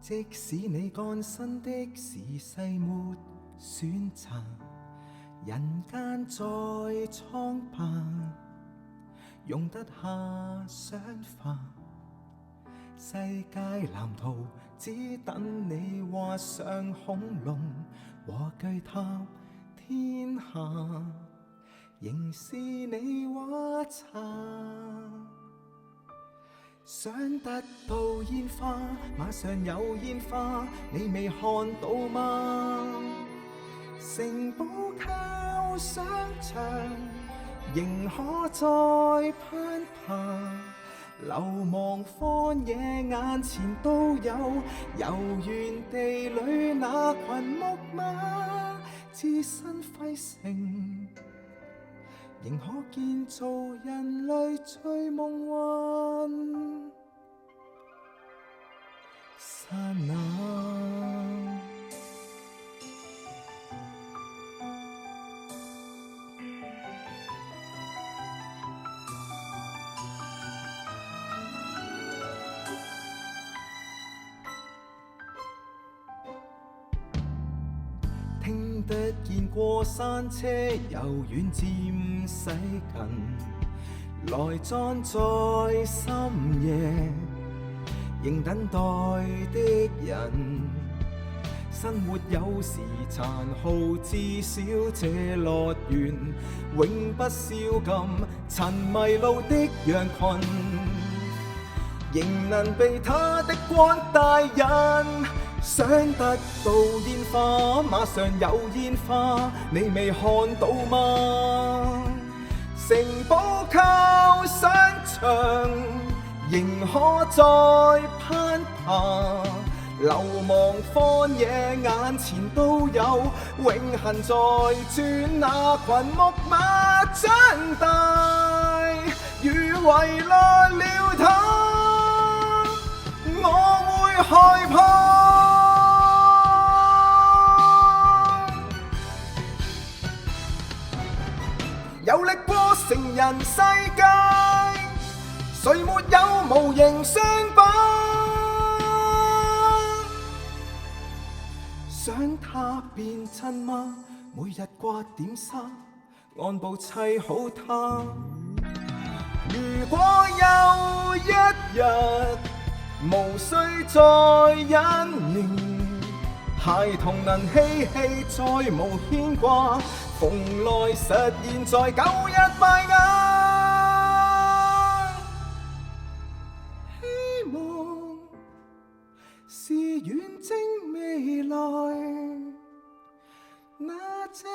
即使你幹新的時勢沒選擇，人間再蒼白，容得下想法。世界藍圖只等你畫上恐龍和巨塔，天下仍是你畫冊。想得到煙花，馬上有煙花，你未看到嗎？城堡靠想像，仍可再攀爬。流亡荒野眼前都有，遊園地裏那群木馬，置身輝城，仍可建造人類最夢幻剎那。聽得見過山車由遠漸駛近，來裝載深夜仍等待的人。生活有時殘酷，至少這樂園永不宵禁。曾迷路的羊群，仍能被它的光帶引。想得到煙花，馬上有煙花，你未看到嗎？城堡靠想像，仍可再攀爬。流亡荒野眼前都有，永恆在轉，那群木馬長大，雨為來了它，我會害怕。遊歷過成人世界，誰沒有無形相伴？想他變真嗎？每日刮點沙，按部砌好它。如果有一日無需再隱形，孩童能嬉戲再無牽掛，蓬萊實現在91拜亞。希望是遠征未來那隻